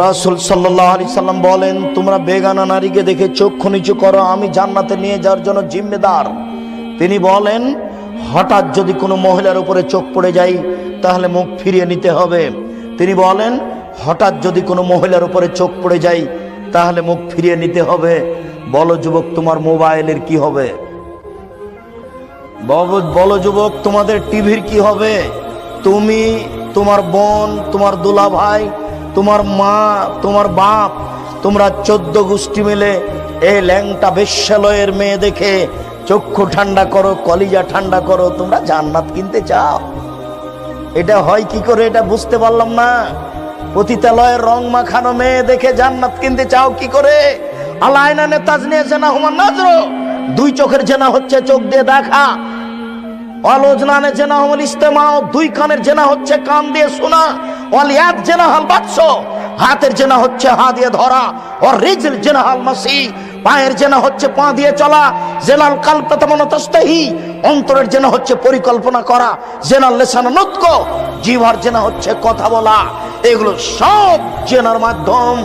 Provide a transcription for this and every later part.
রাসূল সাল্লাল্লাহু আলাইহি সাল্লাম বলেন, তোমরা বেগানা নারীকে দেখে চক্ষু নিচু করো, আমি জান্নাতে নিয়ে যাওয়ার জন্য জিম্মেদার। তিনি বলেন, হঠাৎ যদি কোনো মহিলার উপরে চোখ পড়ে যায় তাহলে মুখ ফিরিয়ে নিতে হবে। তিনি বলেন, হঠাৎ যদি কোনো মহিলার উপরে চোখ পড়ে যায় তাহলে মুখ ফিরিয়ে নিতে হবে। বলো যুবক, তোমার মোবাইলের কি হবে? বলো যুবক, তোমাদের টিভির কি হবে? তুমি, তোমার বোন, তোমার দুলা ভাই, তোমার মা, তোমার বাপ, তোমরা 14 গোষ্ঠী মিলে এই ল্যাংটা বেশ্যালয়ের মেয়ে দেখে চক্ষু ঠান্ডা করো, কলিজা ঠান্ডা করো, তোমরা জান্নাত কিনতে চাও। এটা হয় কি করে এটা বুঝতে পারলাম না। পতিতালয়ের রং মাখানো মেয়ে দেখে জান্নাত কিনতে চাও কি করে? আলাইনানে তাজনিয়া জানা হুমান নাজরো, দুই চোখের জেনা হচ্ছে চোখ দিয়ে দেখা। অলজনানে জেনা হুমুল ইস্তেমাও, দুই কানের জেনা হচ্ছে কান দিয়ে শোনা। ওয়ালিয়াদ জেনা হাল বাদস, হাতের জেনা হচ্ছে হাত দিয়ে ধরা। ওর রিজল জেনা হাল মাসি, পায়ের জেনা হচ্ছে পা দিয়ে চলা। জেনাল কালব তাতামানা তাস্তাহি, অন্তরের জেনা হচ্ছে পরিকল্পনা করা। জেনাল লিসান নুতক, জিহ্বার জেনা হচ্ছে কথা বলা। এগুলো সব জেনার মাধ্যম।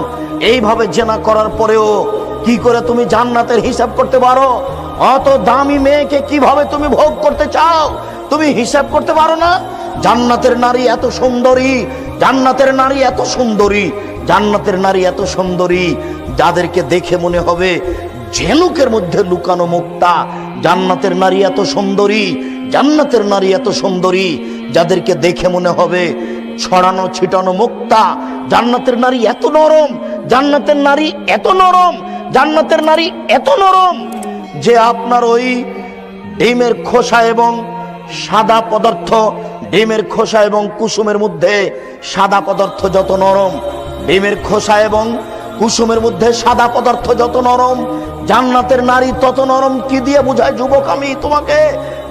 এইভাবে জেনা করার পরেও কি করে তুমি জান্নাতের হিসাব করতে পারো? অত দামি মেয়েকে কিভাবে তুমি ভোগ করতে চাও? তুমি হিসাব করতে পারো না? জান্নাতের নারী এত সুন্দরী, জান্নাতের নারী এত সুন্দরী, জান্নাতের নারী এত সুন্দরী যাদেরকে দেখে মনে হবে ঝিনুকের মধ্যে লুকানো মুক্তা। জান্নাতের নারী এত সুন্দরী, জান্নাতের নারী এত সুন্দরী যাদেরকে দেখে মনে হবে ছড়ানো ছিটানো মুক্তা। জান্নাতের নারী এত নরম, জান্নাতের নারী এত নরম, জান্নাতের নারী এত নরম যে আপনার ওই ডিমের খোসা এবং সাদা পদার্থ, ডিমের খোসা এবং কুসুমের মধ্যে সাদা পদার্থ যত নরম, ডিমের খোসা এবং কুসুমের মধ্যে সাদা পদার্থ যত নরম, জান্নাতের নারী তত নরম। কি দিয়ে বুঝায় যুবক আমি তোমাকে?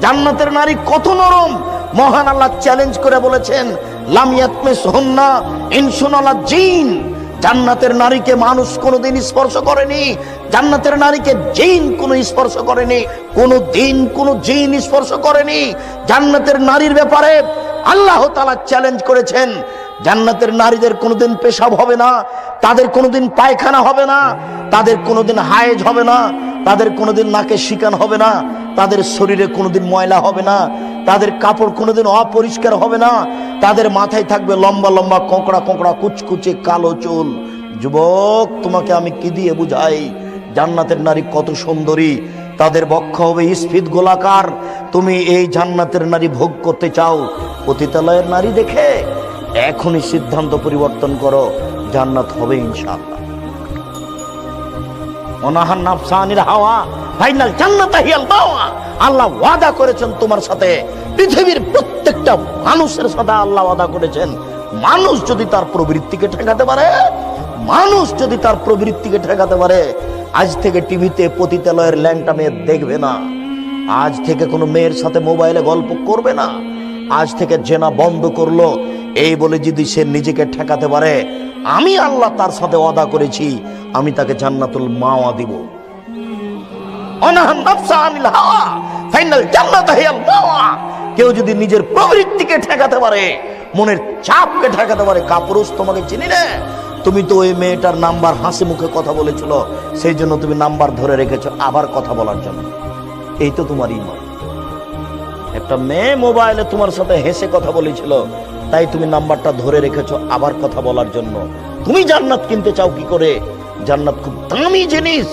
জান্নাতের নারী কত নরম। মহান আল্লাহ চ্যালেঞ্জ করে বলেছেন, লাম ইয়াতমিসহুন্না ইনসুন ওয়ালা জিন। জান্নাতের নারীকে মানুষ কোনোদিন স্পর্শ করেনি, জান্নাতের নারীকে জিন কোনো স্পর্শ করেনি, কোনোদিন কোনো জিন স্পর্শ করেনি। জান্নাতের নারীর ব্যাপারে আল্লাহ তাআলা চ্যালেঞ্জ করেছেন, জান্নাতের নারীদের কোনোদিন পেশাব হবে না, তাদের কোনোদিন পায়খানা হবে না, তাদের কোনোদিন হায়েজ হবে না, তাদের কোনোদিন নাকে শিকান হবে না, তাদের শরীরে কোনোদিন ময়লা হবে না, তাদের কাপড় কোনোদিন অপরিষ্কার হবে না, তাদের মাথায় থাকবে লম্বা লম্বা কোঁকড়া কোঁকড়া কুচকুচে কালো চুল। যুবক, তোমাকে আমি কি দিয়ে বুঝাই জান্নাতের নারী কত সুন্দরী? তাদের বক্ষ হবে স্ফীত গোলাকার। তুমি এই জান্নাতের নারী ভোগ করতে চাও পতিতালয়ের নারী দেখে? এখনই সিদ্ধান্ত পরিবর্তন করো, জান্নাত হবে ইনশাআল্লাহ। ওনাহান নাফসানিল হাওয়া ফাইনাল জান্নাতা হিয়াল মাওয়া। আল্লাহ ওয়াদা করেছেন তোমার সাথে, পৃথিবীর প্রত্যেকটা মানুষের সাথে আল্লাহ ওয়াদা করেছেন। মানুষ যদি তার প্রবৃত্তিকে ঠেকাতে পারে, মানুষ যদি তার প্রবৃত্তিকে ঠেকাতে পারে, আজ থেকে টিভিতে পতিতালয়ের ল্যাংটা মেয়ে দেখবে না, আজ থেকে কোনো মেয়ের সাথে মোবাইলে গল্প করবে না, আজ থেকে জেনা বন্ধ করলো। এই বলে যদি সে নিজেকে ঠেকাতে পারে, আমি আল্লাহ তার সাথে ওয়াদা করেছি, আমি তাকে জান্নাতুল মাওয়া দিব। অনাহান নাফসানিল হাওয়া ফাইনাল জান্নাতা হিয়াল মাওয়া। কেউ যদি নিজের প্রবৃত্তিকে ঠেকাতে পারে, মনের চাপকে ঠেকাতে পারে, কাপুরুষ তোমাকে চিনি না। তুমি তো ওই মেয়েটার নাম্বার হাসি মুখে কথা বলেছিল, সেই জন্য তুমি নাম্বার ধরে রেখেছো আবার কথা বলার জন্য। এই তো তোমার ঈমান। একটা মেয়ে মোবাইলে তোমার সাথে হেসে কথা বলেছিল, তাই তুমি নাম্বারটা ধরে রেখেছো আবার কথা বলার জন্য। তুমি জান্নাত কিনতে চাও কি করে? জান্নাত খুব দামি জিনিস,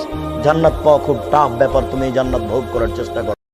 জান্নাত পাওয়া খুব টাফ ব্যাপার। তুমি জান্নাত ভোগ করার চেষ্টা করো।